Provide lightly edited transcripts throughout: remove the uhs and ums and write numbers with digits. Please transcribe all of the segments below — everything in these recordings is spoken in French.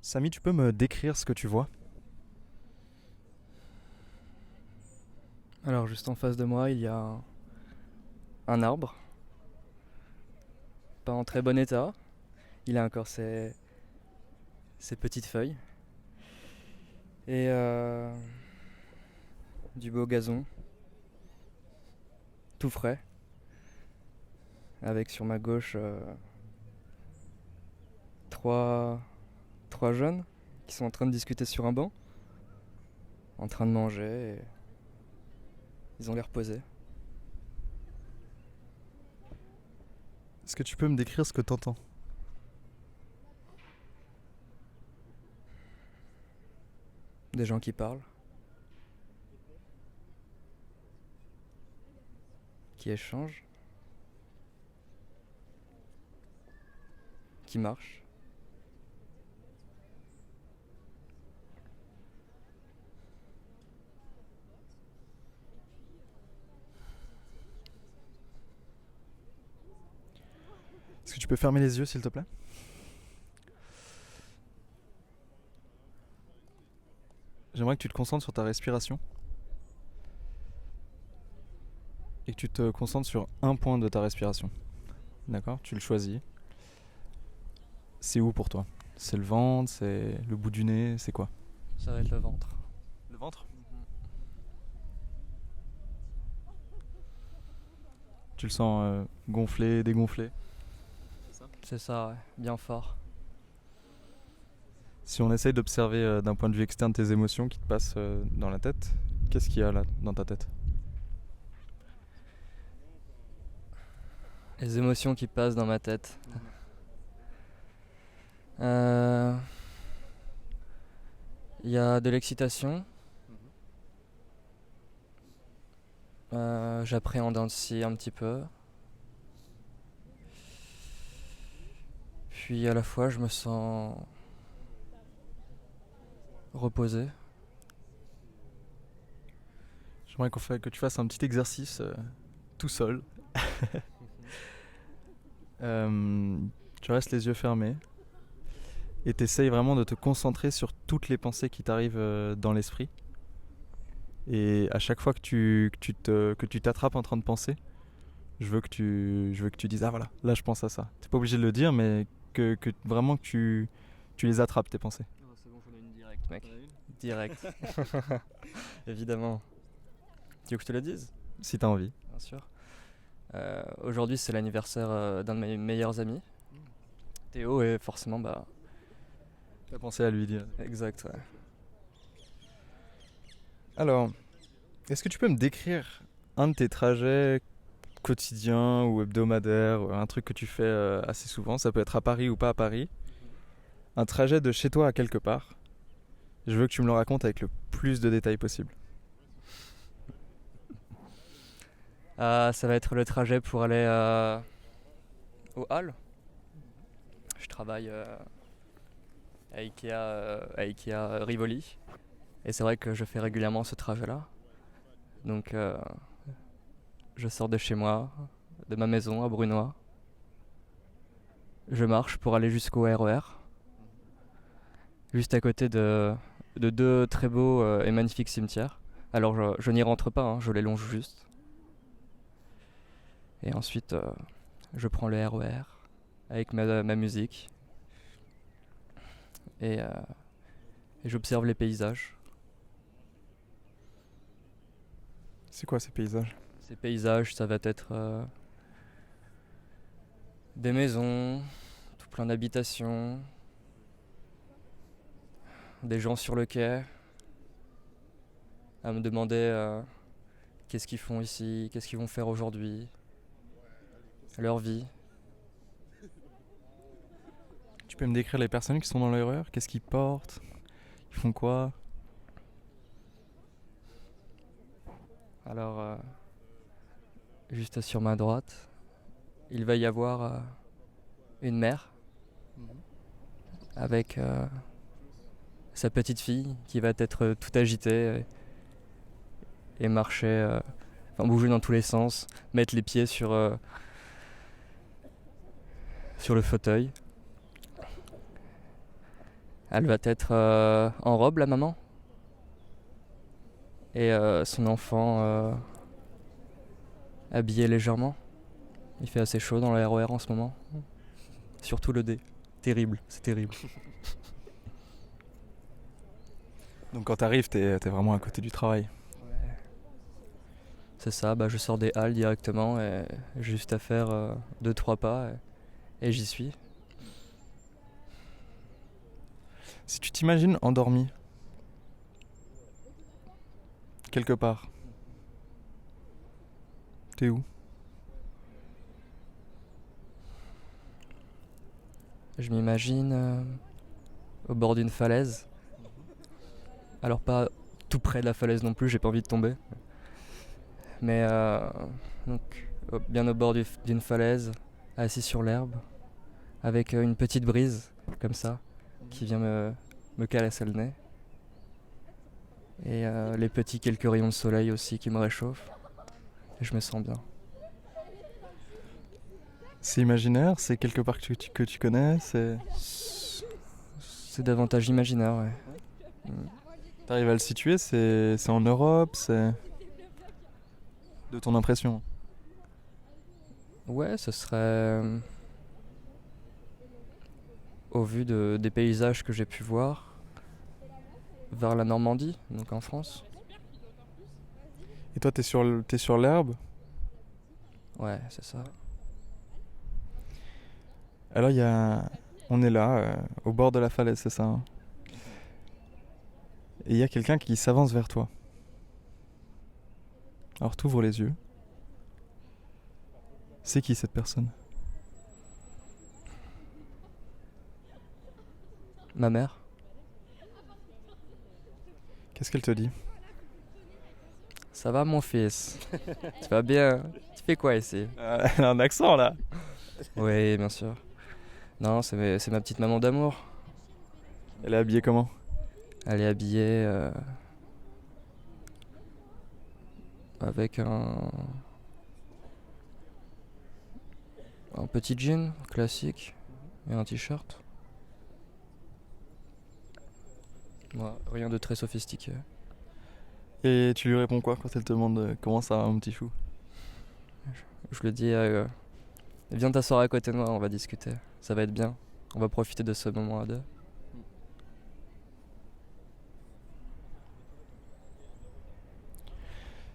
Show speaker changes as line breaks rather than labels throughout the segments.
Samy, tu peux me décrire ce que tu vois?
Alors juste en face de moi, il y a un arbre, pas en très bon état. Il a encore ses petites feuilles. Et du beau gazon, tout frais, avec sur ma gauche trois, trois jeunes qui sont en train de discuter sur un banc, en train de manger. Et ils ont l'air posés.
Est-ce que tu peux me décrire ce que t'entends?
Des gens qui parlent, qui échangent, qui marchent.
Est-ce que tu peux fermer les yeux, s'il te plaît? J'aimerais que tu te concentres sur ta respiration et que tu te concentres sur un point de ta respiration. D'accord? Tu le choisis. C'est où pour toi? C'est le ventre, c'est le bout du nez, c'est quoi?
Ça va être le ventre.
Le ventre? Tu le sens gonflé, dégonflé?
C'est ça, ouais, bien fort.
Si on essaye d'observer d'un point de vue externe tes émotions qui te passent dans la tête, qu'est-ce qu'il y a là dans ta tête?
Les émotions qui passent dans ma tête. Il y a de l'excitation. J'appréhende aussi un petit peu. Puis à la fois, je me sens reposé.
J'aimerais que tu fasses un petit exercice tout seul. Tu restes les yeux fermés et t'essayes vraiment de te concentrer sur toutes les pensées qui t'arrivent dans l'esprit. Et à chaque fois que tu t'attrapes en train de penser, je veux que tu dises ah voilà, là je pense à ça. T'es pas obligé de le dire, mais que vraiment tu les attrapes tes pensées.
Oh, c'est bon, j'en ai une directe, mec. Direct. Évidemment. Tu veux que je te le dise?
Si t'as envie.
Bien sûr. Aujourd'hui, c'est l'anniversaire d'un de mes meilleurs amis, Théo, et forcément, bah.
T'as pensé à lui dire.
Exact, ouais.
Alors, est-ce que tu peux me décrire un de tes trajets quotidiens ou hebdomadaires, un truc que tu fais assez souvent, ça peut être à Paris ou pas à Paris, un trajet de chez toi à quelque part. Je veux que tu me le racontes avec le plus de détails possible.
Ça va être le trajet pour aller au Hall. Je travaille à Ikea Rivoli. Et c'est vrai que je fais régulièrement ce trajet-là. Donc je sors de chez moi, de ma maison à Brunois. Je marche pour aller jusqu'au RER. Juste à côté de deux très beaux et magnifiques cimetières. Alors je n'y rentre pas, hein, je les longe juste. Et ensuite je prends le RER avec ma musique. Et j'observe les paysages.
C'est quoi ces paysages?
Ces paysages, ça va être des maisons, tout plein d'habitations, des gens sur le quai, à me demander qu'est-ce qu'ils font ici, qu'est-ce qu'ils vont faire aujourd'hui, leur vie.
Tu peux me décrire les personnes qui sont dans l'erreur? Qu'est-ce qu'ils portent? Ils font quoi?
Alors, juste sur ma droite, il va y avoir une mère avec sa petite fille qui va être tout agitée et marcher, bouger dans tous les sens, mettre les pieds sur le fauteuil. Elle va être en robe, la maman. Et son enfant habillé légèrement. Il fait assez chaud dans le RER en ce moment. Surtout le D. Terrible, c'est terrible.
Donc quand t'arrives, t'es vraiment à côté du travail.
C'est ça, je sors des halles directement et j'ai juste à faire 2-3 pas et j'y suis.
Si tu t'imagines endormi, quelque part, t'es où?
Je m'imagine au bord d'une falaise. Alors pas tout près de la falaise non plus, j'ai pas envie de tomber. Mais donc bien au bord d'une falaise, assis sur l'herbe, avec une petite brise, comme ça, qui vient me caresser le nez. Et les petits quelques rayons de soleil aussi qui me réchauffent. Et je me sens bien.
C'est imaginaire, c'est quelque part que tu connais,
C'est davantage imaginaire, ouais.
T'arrives à le situer, c'est en Europe, c'est... De ton impression?
Ouais, ce serait... au vu des paysages que j'ai pu voir, vers la Normandie, donc en France.
Et toi, t'es sur l'herbe?
Ouais, c'est ça.
Alors on est là, au bord de la falaise, c'est ça, hein. Et il y a quelqu'un qui s'avance vers toi. Alors t'ouvres les yeux. C'est qui cette personne?
Ma mère?
Qu'est-ce qu'elle te dit?
Ça va mon fils? Tu vas bien? Tu fais quoi ici?
Elle a un accent là.
Oui, bien sûr. Non, c'est ma petite maman d'amour.
Elle est habillée comment?
Elle est habillée avec un petit jean classique et un t-shirt. Ouais, rien de très sophistiqué.
Et tu lui réponds quoi quand elle te demande comment ça va mon petit chou?
Je lui dis viens t'asseoir à côté de moi, on va discuter. Ça va être bien. On va profiter de ce moment à deux.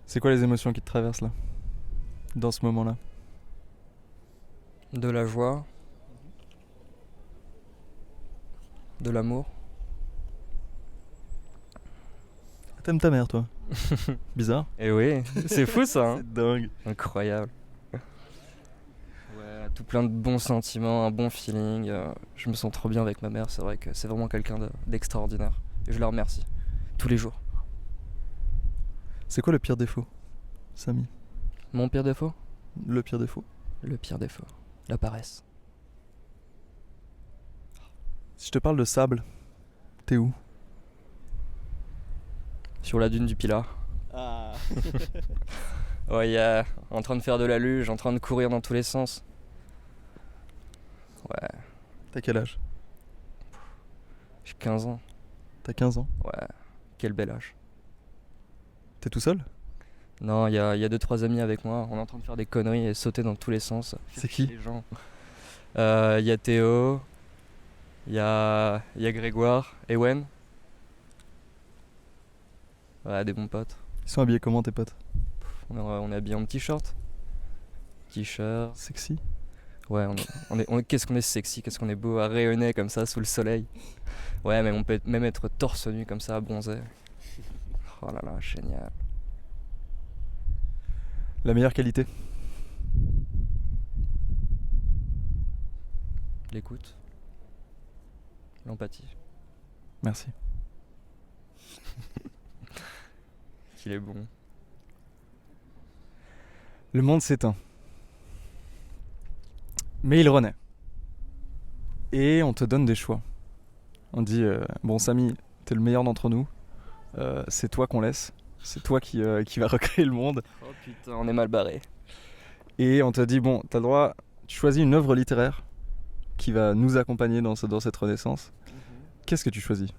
C'est quoi les émotions qui te traversent là? Dans ce moment-là?
De la joie, de l'amour.
T'aimes ta mère toi? Bizarre.
Et oui, c'est fou ça, hein.
C'est dingue.
Incroyable. Ouais, tout plein de bons sentiments, un bon feeling. Je me sens trop bien avec ma mère, c'est vrai que c'est vraiment quelqu'un d'extraordinaire. Et je la remercie, tous les jours.
C'est quoi le pire défaut, Samy?
Mon pire défaut?
Le pire défaut?
Le pire défaut, la paresse.
Si je te parle de sable, t'es où?
Sur la dune du Pilat.
Ah.
Ouais, en train de faire de la luge, en train de courir dans tous les sens. Ouais,
T'as quel âge?
j'ai 15 ans.
T'as 15 ans?
Ouais, quel bel âge.
T'es tout seul?
Non, il y a 2-3 amis avec moi. On est en train de faire des conneries et sauter dans tous les sens.
C'est qui?
Les gens. Il y a Théo, il y a Grégoire, Ewen. Ouais, des bons potes.
Ils sont habillés comment tes potes?
On est habillés en t-shirt. T-shirt.
Sexy?
Ouais, qu'est-ce qu'on est sexy, qu'est-ce qu'on est beau à rayonner comme ça sous le soleil. Ouais, mais on peut même être torse nu comme ça à bronzer. Oh là là, génial.
La meilleure qualité?
L'écoute. L'empathie.
Merci.
Qu'il est bon.
Le monde s'éteint. Mais il renaît. Et on te donne des choix. On dit, bon Samy, t'es le meilleur d'entre nous. C'est toi qu'on laisse. C'est toi qui va recréer le monde.
Oh putain, on est mal barré.
Et on te dit, bon, t'as le droit, tu choisis une œuvre littéraire qui va nous accompagner dans cette renaissance. Qu'est-ce que tu choisis?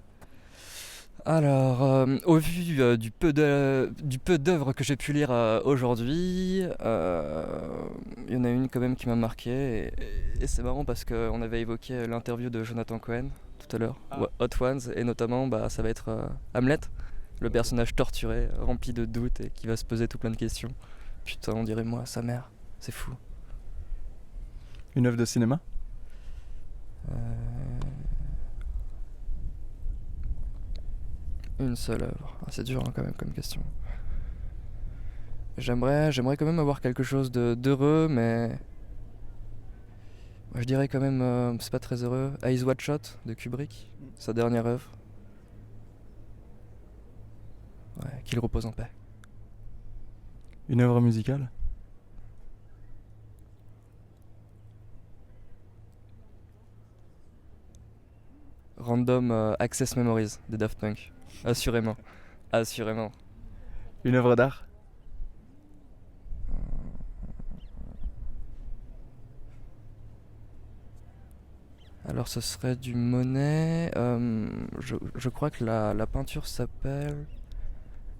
Alors, au vu du peu d'œuvres que j'ai pu lire aujourd'hui, il y en a une quand même qui m'a marqué. Et c'est marrant parce qu'on avait évoqué l'interview de Jonathan Cohen tout à l'heure, Hot Ones, et notamment ça va être Hamlet, le personnage torturé, rempli de doutes et qui va se poser tout plein de questions. Putain, on dirait moi, sa mère, c'est fou.
Une œuvre de cinéma?
Une seule œuvre. C'est dur quand même comme question. J'aimerais quand même avoir quelque chose d'heureux, mais moi, je dirais quand même, c'est pas très heureux. Eyes Wide Shut de Kubrick, sa dernière œuvre. Ouais, qu'il repose en paix.
Une œuvre musicale?
Random Access Memories de Daft Punk. Assurément.
Une œuvre d'art?
Alors ce serait du Monet. Je crois que la peinture s'appelle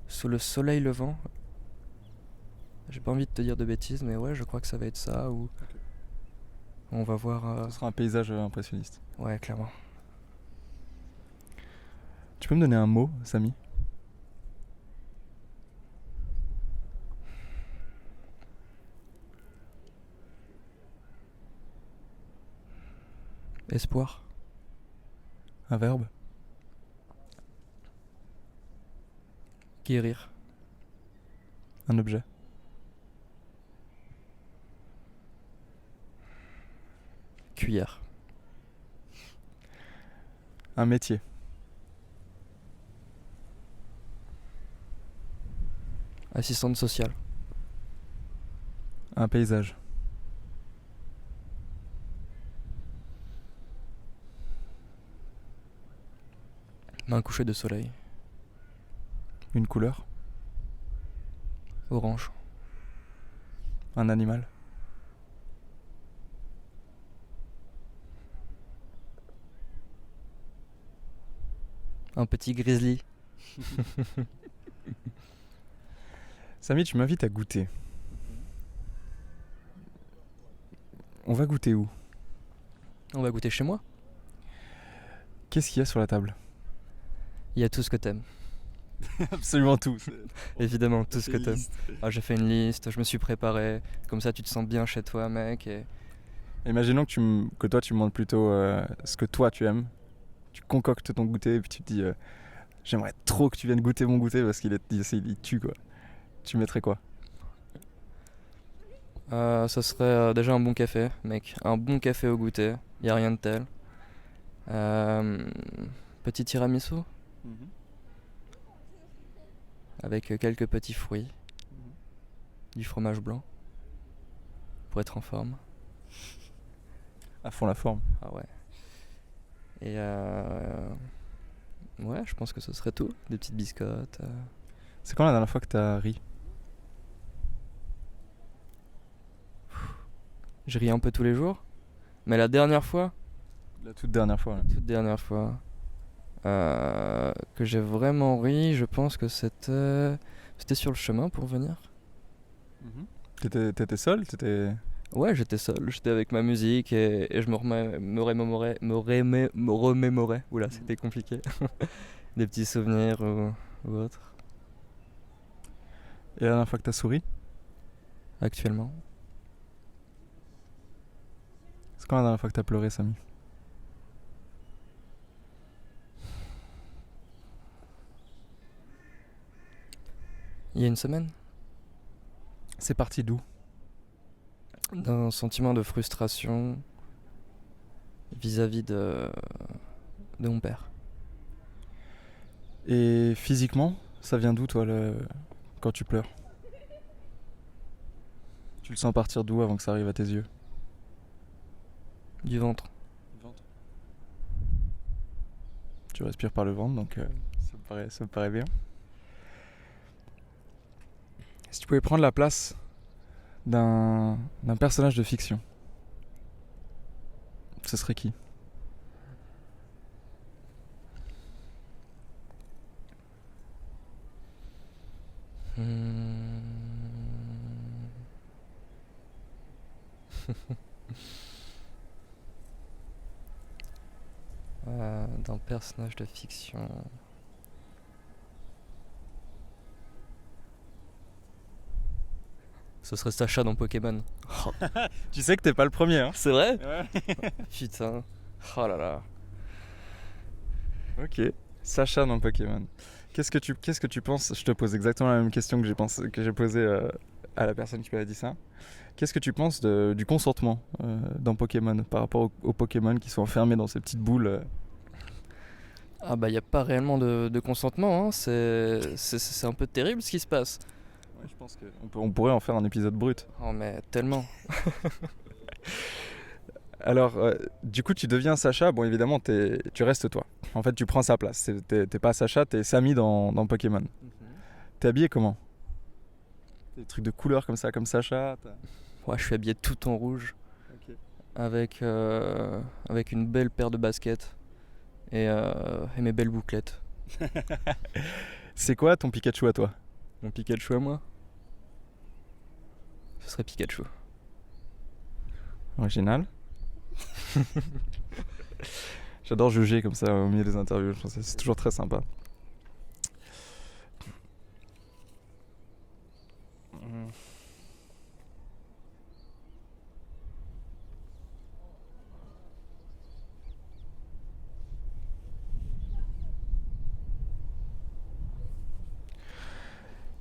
Sous le soleil levant. J'ai pas envie de te dire de bêtises, mais ouais, je crois que ça va être ça. Ou on va voir.
Ce sera un paysage impressionniste.
Ouais, clairement.
Tu peux me donner un mot, Samy?
Espoir.
Un verbe?
Guérir.
Un objet?
Cuillère.
Un métier?
Assistante sociale.
Un paysage?
Un coucher de soleil.
Une couleur?
Orange.
Un animal?
Un petit grizzly.
Samy, tu m'invites à goûter. On va goûter où?
On va goûter chez moi.
Qu'est-ce qu'il y a sur la table?
Il y a tout ce que t'aimes.
Absolument tout.
Évidemment, tout ce que t'aimes. Ah, j'ai fait une liste, je me suis préparé. Comme ça, tu te sens bien chez toi, mec. Et...
Imaginons que toi, tu me demandes plutôt ce que toi, tu aimes. Tu concoctes ton goûter et puis tu te dis j'aimerais trop que tu viennes goûter mon goûter parce il tue, quoi. Tu mettrais quoi?
Ça serait déjà un bon café, mec. Un bon café au goûter. Y a rien de tel. Petit tiramisu. Avec quelques petits fruits. Du fromage blanc. Pour être en forme.
À fond la forme.
Ah ouais. Et ouais, je pense que ce serait tout. Des petites biscottes.
C'est quand la dernière fois que t'as ri?
Je ris un peu tous les jours. Mais la dernière fois,
La toute dernière fois.
que j'ai vraiment ri, je pense que c'était sur le chemin pour venir.
T'étais seul?
Ouais, j'étais seul, j'étais avec ma musique et je me remémorais. Oula, c'était compliqué. Des petits souvenirs ou autres.
Et la dernière fois que t'as souri?
Actuellement.
C'est quand la dernière fois que t'as pleuré, Samy?
Il y a une semaine.
C'est parti d'où?
D'un sentiment de frustration vis-à-vis de mon père.
Et physiquement, ça vient d'où, toi, quand tu pleures? Tu le sens partir d'où avant que ça arrive à tes yeux?
Du ventre.
Tu respires par le ventre, donc ça me paraît bien. Si tu pouvais prendre la place d'un personnage de fiction, ce serait qui?
D'un personnage de fiction. Ce serait Sacha dans Pokémon. Oh,
Tu sais que t'es pas le premier, hein?
c'est vrai?
Ouais.
Putain. Oh là là.
Ok. Sacha dans Pokémon. Qu'est-ce que tu penses? Je te pose exactement la même question que j'ai posée à la personne qui m'avait dit ça. Qu'est-ce que tu penses du consentement dans Pokémon par rapport aux Pokémon qui sont enfermés dans ces petites boules?
Ah bah y a pas réellement de consentement, hein. C'est un peu terrible ce qui se passe.
Ouais, je pense on pourrait en faire un épisode brut.
Oh mais tellement.
Alors, du coup, tu deviens Sacha. Bon, évidemment, tu restes toi. En fait, tu prends sa place. T'es pas Sacha, t'es Samy dans Pokémon. T'es habillé comment? Des trucs de couleurs comme ça, comme Sacha.
Ouais, je suis habillé tout en rouge
Ok.
avec une belle paire de baskets et mes belles bouclettes.
C'est quoi ton Pikachu à toi?
Mon Pikachu à moi, ce serait Pikachu.
Original. J'adore juger comme ça au milieu des interviews. Je pense que c'est toujours très sympa.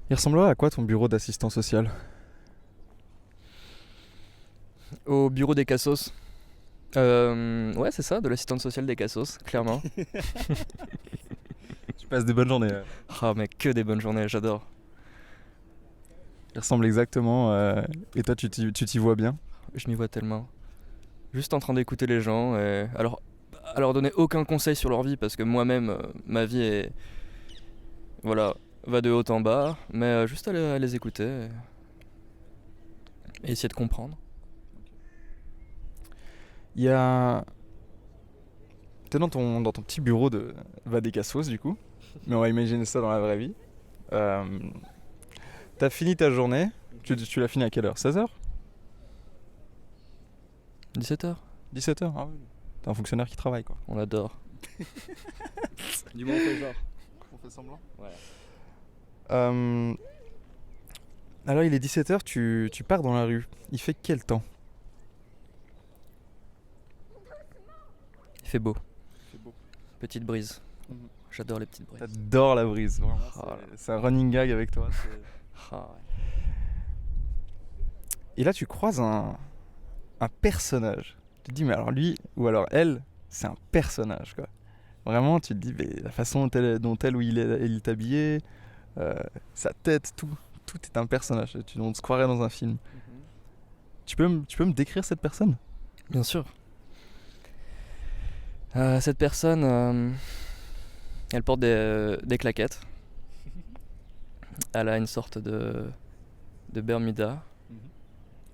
Il ressemblerait à quoi ton bureau d'assistant social?
Au bureau des Cassos. Ouais, c'est ça, de l'assistante sociale des Cassos, clairement.
Tu passes des bonnes journées.
Ah, mais que des bonnes journées, j'adore.
Il ressemble exactement. Et toi, tu t'y vois bien?
Je m'y vois tellement. Juste en train d'écouter les gens et alors à leur donner aucun conseil sur leur vie parce que moi-même, ma vie est. Voilà, va de haut en bas, mais juste à les écouter et essayer de comprendre.
Il y a. T'es dans ton petit bureau de Vadecassos du coup, mais on va imaginer ça dans la vraie vie. T'as fini ta journée, tu l'as fini à quelle heure? 16h?
17h,
17h? Ah oui. T'es un fonctionnaire qui travaille quoi.
on adore. Du moins on fait genre.
On fait semblant?
Ouais.
Alors il est 17h, tu pars dans la rue. Il fait quel temps?
Il fait beau.
Il fait beau.
Petite brise.
Mhm.
J'adore les petites brises.
T'adores la brise, vraiment.
Oh là.
C'est un running gag avec toi.
Ah ouais.
Et là tu croises un personnage. Tu te dis mais alors lui ou alors elle, c'est un personnage quoi. Vraiment tu te dis mais la façon dont elle ou il est habillé, sa tête, tout est un personnage. On se croirait dans un film. Tu peux me décrire cette personne?
Bien sûr. Cette personne, elle porte des claquettes. Elle a une sorte de Bermuda,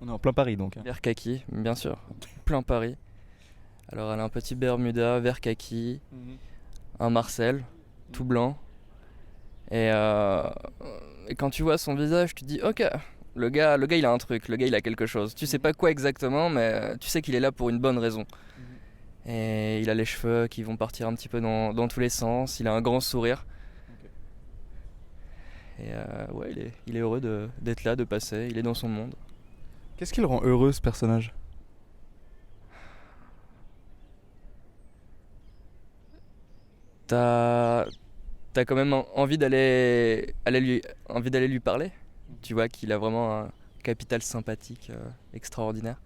On est en plein Paris donc.
vert kaki, bien sûr, plein Paris. Alors elle a un petit Bermuda, vert kaki, un Marcel, tout blanc. Et quand tu vois son visage, tu te dis ok, le gars il a un truc, le gars il a quelque chose. Tu sais pas quoi exactement, mais tu sais qu'il est là pour une bonne raison. Et il a les cheveux qui vont partir un petit peu dans tous les sens, il a un grand sourire. Et ouais, il est heureux d'être là, de passer, il est dans son monde.
Qu'est-ce qui le rend heureux ce personnage?
T'as quand même envie d'aller lui parler. Tu vois qu'il a vraiment un capital sympathique extraordinaire.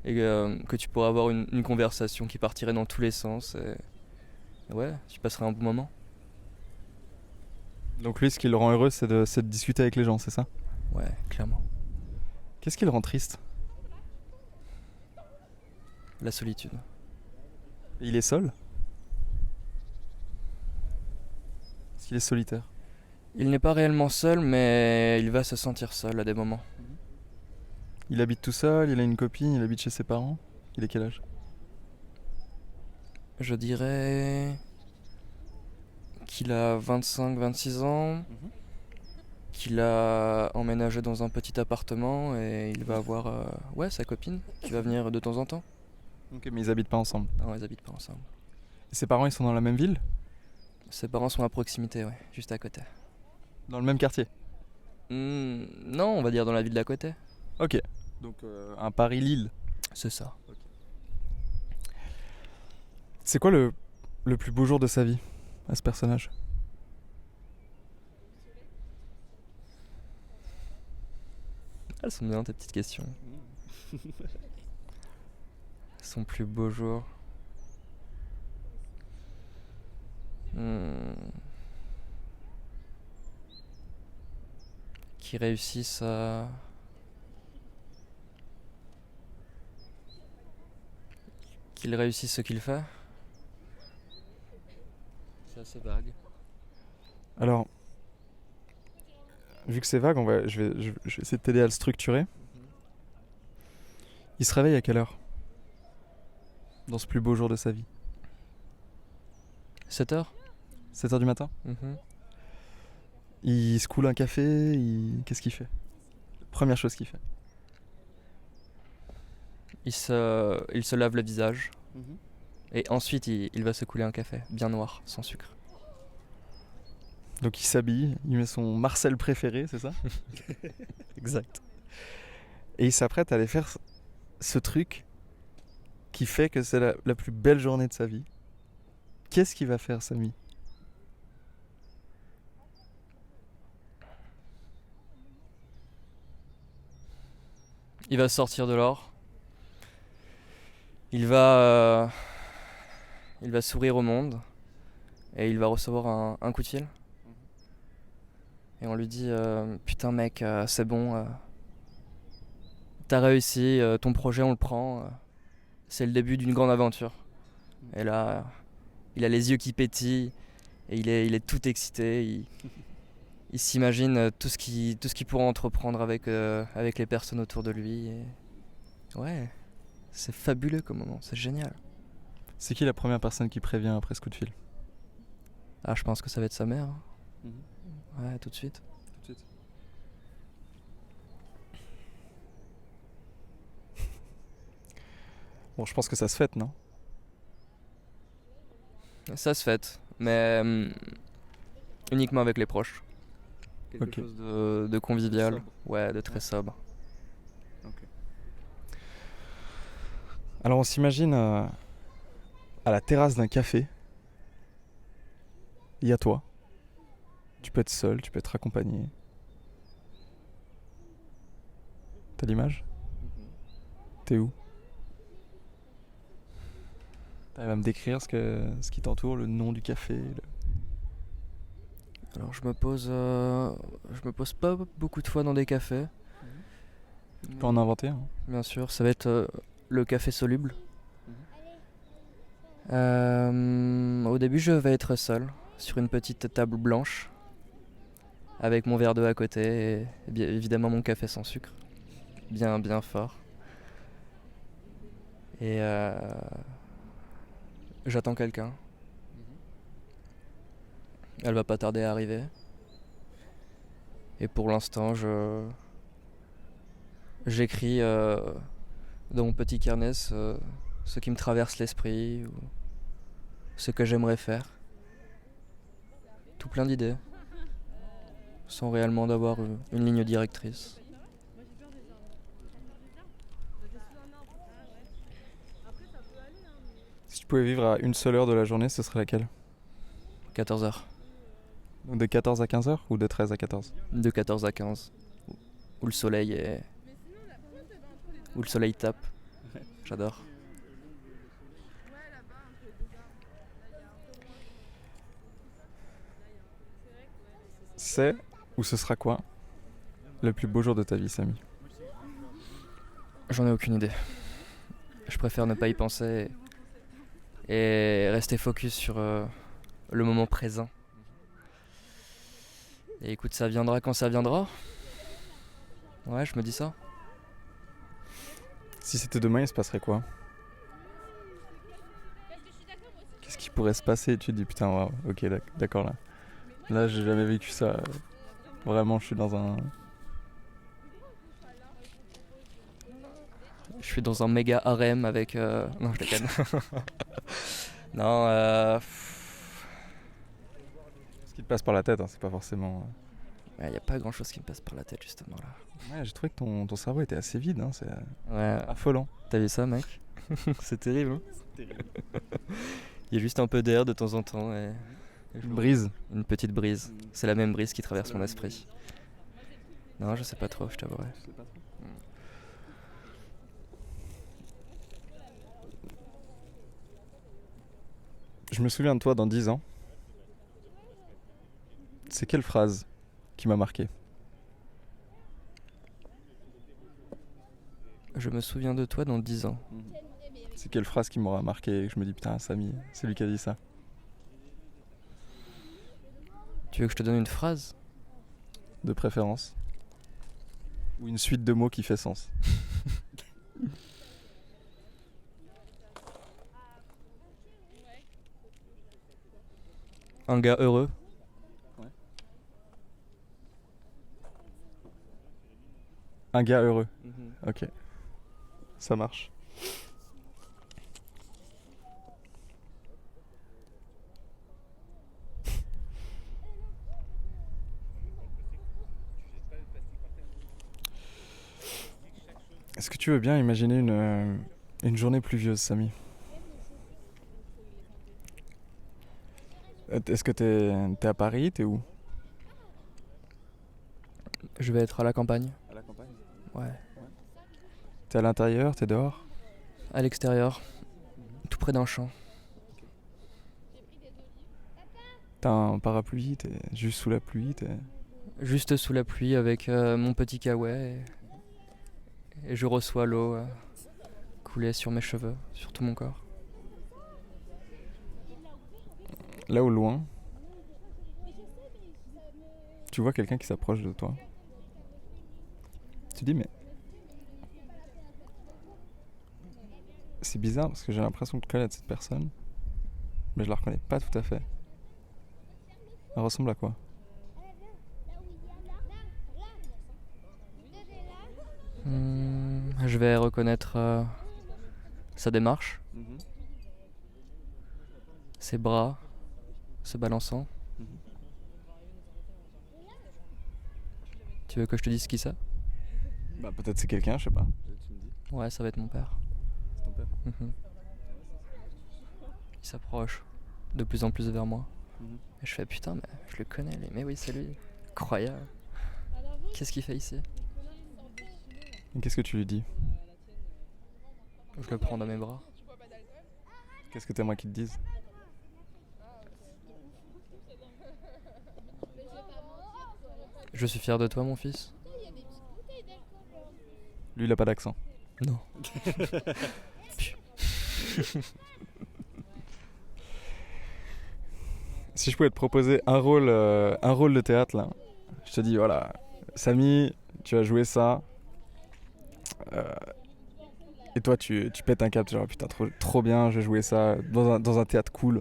Et que tu pourrais avoir une conversation qui partirait dans tous les sens. Et ouais, tu passerais un bon moment.
Donc lui ce qui le rend heureux c'est de discuter avec les gens, c'est ça?
Ouais, clairement.
Qu'est-ce qui le rend triste?
La solitude.
Il est seul? Est-ce qu'il est solitaire?
Il n'est pas réellement seul, mais il va se sentir seul à des moments.
Il habite tout seul, il a une copine, il habite chez ses parents? Il est quel âge?
Je dirais qu'il a 25-26 ans. qu'il a emménagé dans un petit appartement et il va avoir sa copine qui va venir de temps en temps.
Ok, mais ils habitent pas ensemble.
Non, ils habitent pas ensemble.
Et ses parents, ils sont dans la même ville?
Ses parents sont à proximité, ouais, juste à côté.
Dans le même quartier?
Non, on va dire dans la ville d'à côté.
Ok. Donc un Paris-Lille.
C'est ça.
C'est quoi le plus beau jour de sa vie à ce personnage?
Elles sont bien tes petites questions. Son plus beau jour. Qu'il réussisse à... Qu'il réussisse ce qu'il fait. C'est assez vague.
Alors, vu que c'est vague, je vais essayer de t'aider à le structurer. Il se réveille à quelle heure dans ce plus beau jour de sa vie?
7h.
7h du matin? Il se coule un café, qu'est-ce qu'il fait? Première chose qu'il fait.
Il se lave le visage. Et ensuite, il va se couler un café, bien noir, sans sucre.
Donc il s'habille, il met son Marcel préféré, c'est ça?
Exact.
Et il s'apprête à aller faire ce truc qui fait que c'est la plus belle journée de sa vie. Qu'est-ce qu'il va faire, Samy?
Il va sortir de l'or. Il va sourire au monde. Et il va recevoir un coup de fil. Et on lui dit putain mec, c'est bon. T'as réussi, ton projet on le prend. C'est le début d'une grande aventure. Et là, il a les yeux qui pétillent. Et il est tout excité. Il s'imagine tout ce qu'il pourra entreprendre avec les personnes autour de lui. Et... Ouais, c'est fabuleux comme moment, c'est génial.
C'est qui la première personne qui prévient après ce coup de fil?
Ah, je pense que ça va être sa mère. Ouais, tout de suite.
Bon, je pense que ça se fête, non?
Ça se fête, mais uniquement avec les proches. Quelque chose de convivial, ouais, de très sobre.
Alors on s'imagine à la terrasse d'un café. Il y a toi. Tu peux être seul, tu peux être accompagné. T'as l'image? T'es où? T'arrives à me décrire ce qui t'entoure, le nom du café?
Alors je me pose pas beaucoup de fois dans des cafés.
Tu peux en inventer, hein.
Bien sûr, ça va être le café soluble. Au début, je vais être seul sur une petite table blanche avec mon verre d'eau à côté et bien évidemment mon café sans sucre, bien fort. Et j'attends quelqu'un. Elle va pas tarder à arriver. Et pour l'instant, j'écris dans mon petit carnet ce qui me traverse l'esprit ou ce que j'aimerais faire. Tout plein d'idées, sans réellement d'avoir une ligne directrice.
Si tu pouvais vivre à une seule heure de la journée, ce serait laquelle?
14h.
Donc de 14 à 15h ou de 13 à 14?
De 14 à 15. Où le soleil est... Où le soleil tape. J'adore.
C'est ou ce sera quoi le plus beau jour de ta vie, Samy?
J'en ai aucune idée. Je préfère ne pas y penser et rester focus sur le moment présent. Et écoute, ça viendra quand ça viendra. Ouais, je me dis ça.
Si c'était demain, il se passerait quoi? Qu'est-ce qui pourrait se passer? Et tu te dis putain, wow, ok, d'accord là. Là, j'ai jamais vécu ça. Vraiment, je suis dans un...
Je suis dans un méga harem avec... Non, je déconne. Non,
Ce qui te passe par la tête, hein, c'est pas forcément...
il n'y a pas grand chose qui me passe par la tête justement là.
Ouais, j'ai trouvé que ton cerveau était assez vide, hein, c'est
Ouais,
affolant.
t'as vu ça, mec? C'est terrible, hein? Il y a juste un peu d'air de temps en temps et
Une brise.
une petite brise. C'est la même brise qui traverse mon esprit. Non, je sais pas trop, je t'avouerai.
Je me souviens de toi dans 10 ans. C'est quelle phrase qui m'a marqué?
Je me souviens de toi dans 10 ans.
C'est quelle phrase qui m'aura marqué et que je me dis putain, Samy, c'est lui qui a dit ça.
Tu veux que je te donne une phrase?
De préférence. Ou une suite de mots qui fait sens.
Un gars heureux?
Un gars heureux. Ok. Ça marche. Est-ce que tu veux bien imaginer une journée pluvieuse, Samy? Est-ce que t'es à Paris? T'es où?
Je vais être à la campagne.
À la campagne.
Ouais.
T'es à l'intérieur? T'es dehors?
À l'extérieur. Tout près d'un champ.
T'as un parapluie? T'es juste sous la pluie?
Juste sous la pluie avec mon petit kawaii. Et je reçois l'eau couler sur mes cheveux, sur tout mon corps.
Là au loin, tu vois quelqu'un qui s'approche de toi. Tu dis mais... C'est bizarre parce que j'ai l'impression de connaître cette personne, mais je la reconnais pas tout à fait. Elle ressemble à quoi?
Je vais reconnaître sa démarche, ses bras se balançant. Tu veux que je te dise qui c'est?
Bah peut-être c'est quelqu'un, je sais pas.
Ouais, ça va être mon père.
C'est ton père?
Il s'approche de plus en plus vers moi. Et je fais putain, mais je le connais lui. Mais oui, c'est lui. Incroyable. Qu'est-ce qu'il fait ici?
Et qu'est-ce que tu lui dis?
Je le prends dans mes bras.
Qu'est-ce que t'aimerais qu'il te dise?
Je suis fier de toi, mon fils.
Lui il a pas d'accent.
Non.
Si je pouvais te proposer un rôle de théâtre là, je te dis voilà, Samy, tu as joué ça, et toi tu pètes un cap, genre putain trop bien, j'ai joué ça dans un théâtre cool,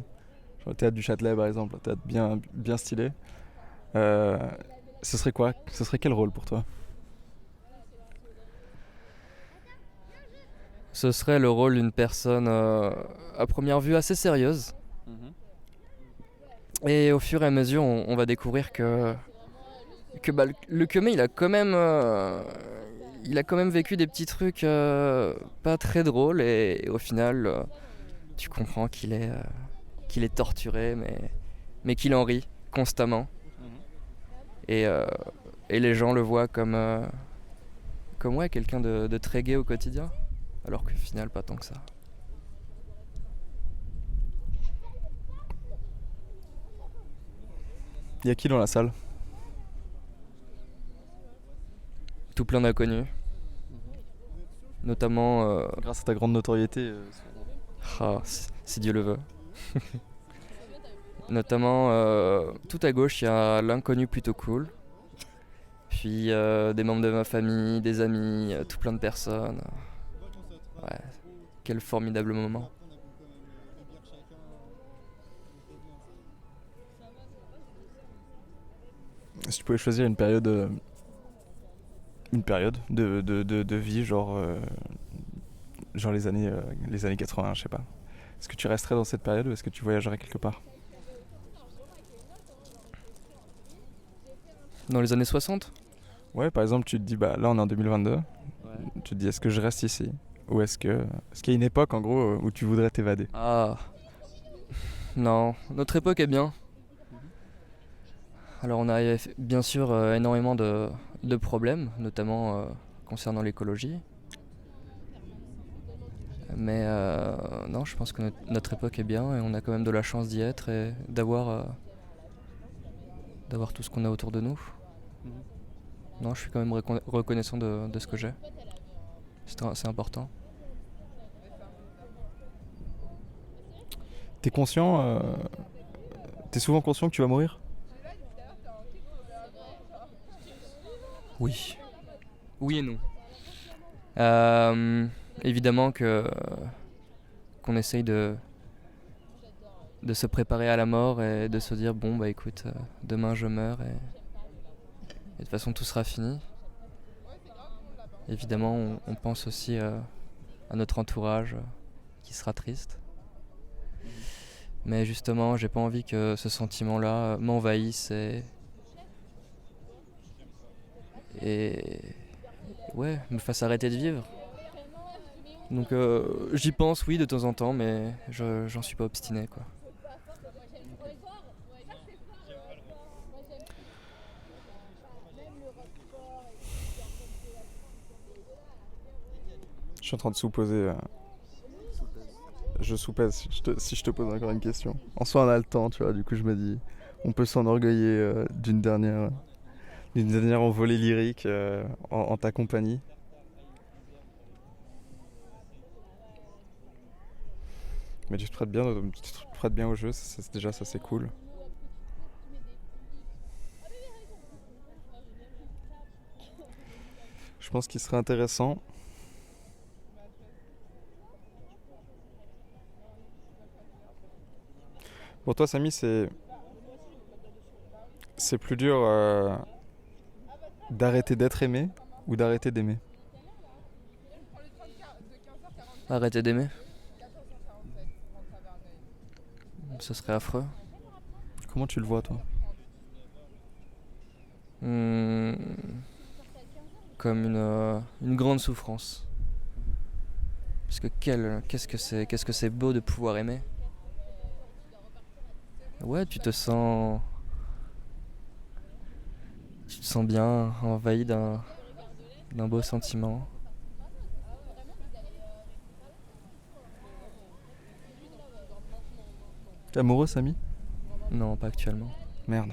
genre le théâtre du Châtelet par exemple, un théâtre bien stylé. Ce serait quoi? Ce serait quel rôle pour toi?
Ce serait le rôle d'une personne à première vue assez sérieuse. Et au fur et à mesure, on va découvrir que le Kemé, il a quand même vécu des petits trucs pas très drôles. Et au final, tu comprends qu'il est torturé, mais qu'il en rit constamment. Et les gens le voient comme ouais, quelqu'un de très gai au quotidien. Alors qu'au final, pas tant que ça.
Y a qui dans la salle?
Tout plein d'inconnus. Notamment...
Grâce à ta grande notoriété.
si Dieu le veut. Notamment, tout à gauche, il y a l'inconnu plutôt cool. Puis des membres de ma famille, des amis, tout plein de personnes. Ouais, quel formidable moment.
Si tu pouvais choisir une période de vie, genre les années 80, je sais pas. Est-ce que tu resterais dans cette période ou est-ce que tu voyagerais quelque part?
Dans les années 60?
Ouais, par exemple, tu te dis, bah là on est en 2022,
Ouais.
tu te dis, est-ce que je reste ici? Ou est-ce qu'il y a une époque, en gros, où tu voudrais t'évader?
Ah, non, notre époque est bien. Alors on a bien sûr énormément de problèmes, notamment concernant l'écologie. Mais non, je pense que notre époque est bien et on a quand même de la chance d'y être et d'avoir tout ce qu'on a autour de nous. Non, je suis quand même reconnaissant de ce que j'ai. C'est important.
T'es conscient, t'es souvent conscient que tu vas mourir?
Oui. Oui et non. Évidemment qu'on essaye de se préparer à la mort et de se dire bon bah écoute, demain je meurs et de toute façon tout sera fini. Évidemment on pense aussi à notre entourage qui sera triste. Mais justement j'ai pas envie que ce sentiment-là m'envahisse et ouais, me fasse arrêter de vivre. Donc j'y pense oui de temps en temps mais j'en suis pas obstiné quoi.
Je suis en train de sous-poser. Je sous-pèse si je te pose encore une question. En soi, on a le temps, tu vois. Du coup, je me dis, on peut s'enorgueillir d'une dernière envolée lyrique en ta compagnie. Mais tu te prêtes bien au jeu, déjà ça c'est cool. Je pense qu'il serait intéressant. Pour toi, Samy, c'est plus dur d'arrêter d'être aimé ou d'arrêter d'aimer?
Arrêter d'aimer. Ce serait affreux.
Comment tu le vois, toi?
Comme une grande souffrance. Parce que qu'est-ce que c'est beau de pouvoir aimer. Ouais, tu te sens bien envahi d'un beau sentiment.
T'es amoureux, Samy?
Non, pas actuellement.
Merde.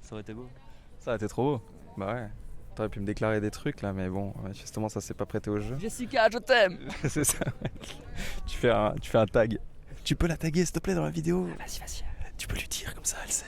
Ça aurait été beau.
Ça a été trop beau. Bah ouais. T'aurais pu me déclarer des trucs là, mais bon, justement, ça s'est pas prêté au jeu.
Jessica, je t'aime.
C'est ça. Tu fais un tag. Tu peux la taguer, s'il te plaît, dans la vidéo?
Vas-y.
Tu peux lui dire comme ça, elle sait.